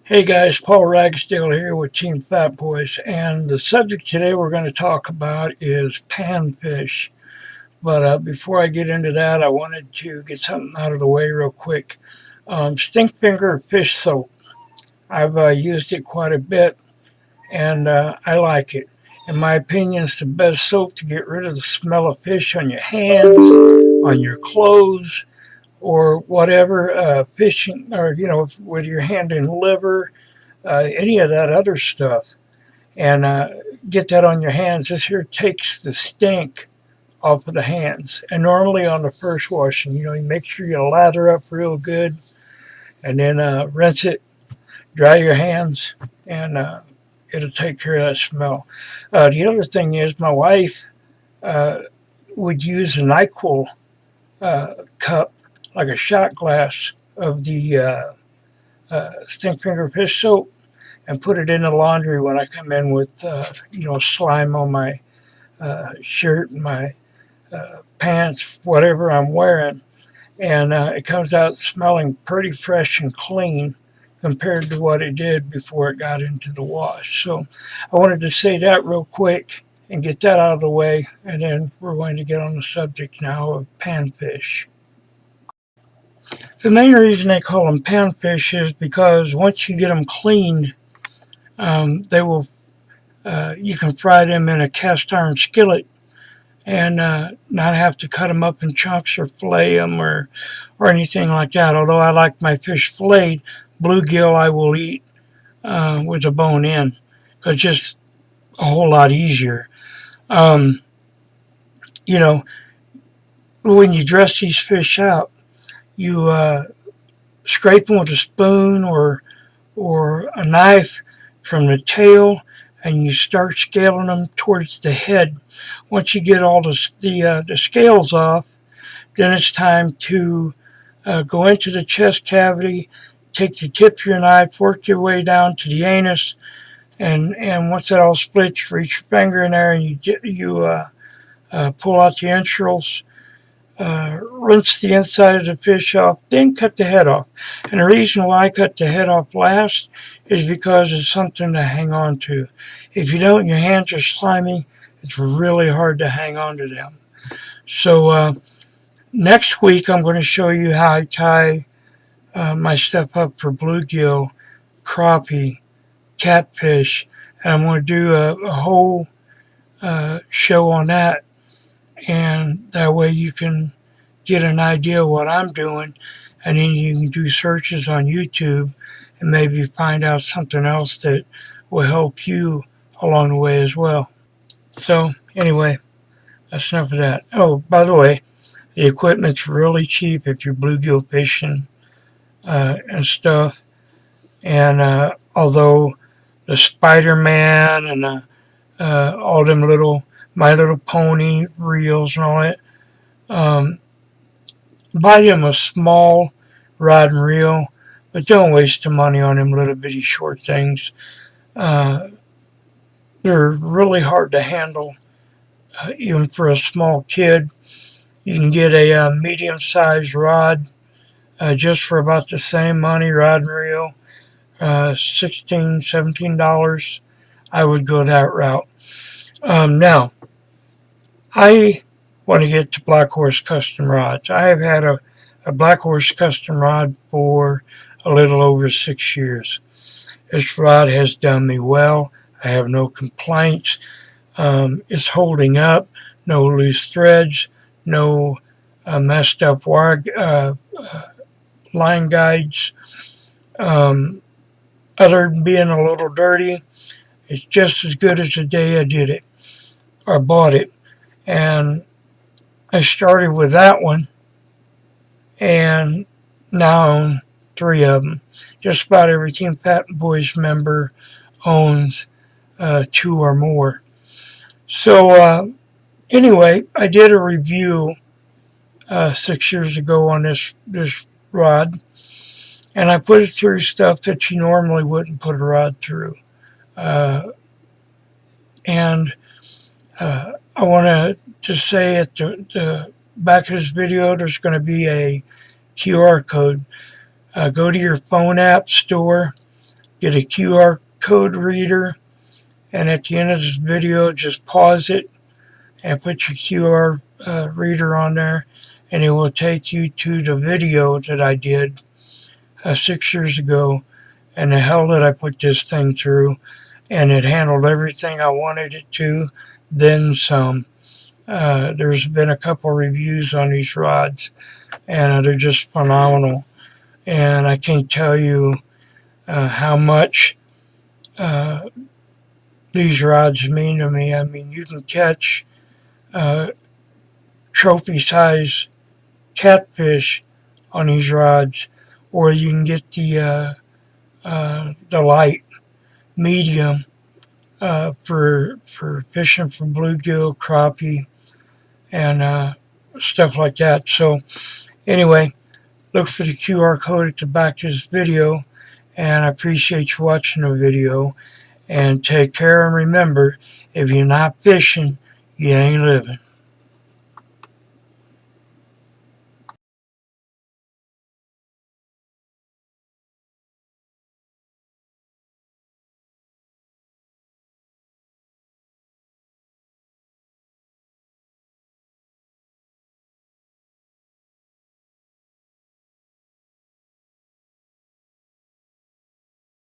Hey guys, Paul Ragsdale here with Team Fat Boys, and the subject today we're going to talk about is panfish. But before I get into that, I wanted to get something out of the way real quick. Stink finger fish soap. I've used it quite a bit, and I like it. In my opinion, it's the best soap to get rid of the smell of fish on your hands, on your clothes, or whatever, fishing, or with your hand in liver, any of that other stuff, and get that on your hands. This here takes the stink off of the hands. And normally on the first washing, you make sure you lather up real good, and then rinse it, dry your hands, and it'll take care of that smell. The other thing is, my wife uh, would use a NyQuil cup, like a shot glass of the stink finger fish soap, and put it in the laundry when I come in with, slime on my shirt and my pants, whatever I'm wearing. And it comes out smelling pretty fresh and clean compared to what it did before it got into the wash. So I wanted to say that real quick and get that out of the way. And then we're going to get on the subject now of panfish. The main reason they call them panfish is because once you get them cleaned, they will you can fry them in a cast iron skillet and not have to cut them up in chunks or fillet them or anything like that. Although I like my fish filleted, bluegill I will eat with the bone in, because it's just a whole lot easier. Um, you know, when you dress these fish out, you scrape them with a spoon or a knife from the tail, and you start scaling them towards the head. Once you get all the scales off, then it's time to go into the chest cavity, take the tip of your knife, work your way down to the anus, and once that all splits, you reach your finger in there and you pull out the entrails, rinse the inside of the fish off, then cut the head off. And the reason why I cut the head off last is because it's something to hang on to. If you don't, your hands are slimy. It's really hard to hang on to them. So next week, I'm going to show you how I tie my stuff up for bluegill, crappie, catfish, and I'm going to do a whole show on that. And that way you can get an idea of what I'm doing, and then you can do searches on YouTube and maybe find out something else that will help you along the way as well. So anyway, that's enough of that. Oh, by the way, the equipment's really cheap if you're bluegill fishing and stuff. And although the Spider-Man and all them little My Little Pony reels and all that, buy them a small rod and reel, but don't waste the money on them little bitty short things. Uh, they're really hard to handle, even for a small kid. You can get a medium-sized rod just for about the same money, rod and reel, $16, $17. I would go that route. Now, I want to get to Black Horse Custom Rods. I have had a Black Horse Custom Rod for a little over 6 years. This rod has done me well. I have no complaints. It's holding up. No loose threads. No messed up wire line guides. Other than being a little dirty, it's just as good as the day I did it or bought it. And I started with that one, and now I own 3 of them. Just about every Team Fat Boyz member owns 2 or more. So anyway, I did a review 6 years ago on this rod, and I put it through stuff that you normally wouldn't put a rod through. And I want to say at the back of this video, there's going to be a QR code. Go to your phone app store, get a QR code reader, and at the end of this video, just pause it and put your QR reader on there, and it will take you to the video that I did 6 years ago, and the hell that I put this thing through, and it handled everything I wanted it to, then some. There's been a couple reviews on these rods, and they're just phenomenal. And I can't tell you how much these rods mean to me. I mean, you can catch trophy-size catfish on these rods, or you can get the light medium for fishing for bluegill, crappie, and stuff like that. So anyway, look for the QR code at the back of this video, and I appreciate you watching the video, and take care, and remember, if you're not fishing, you ain't living.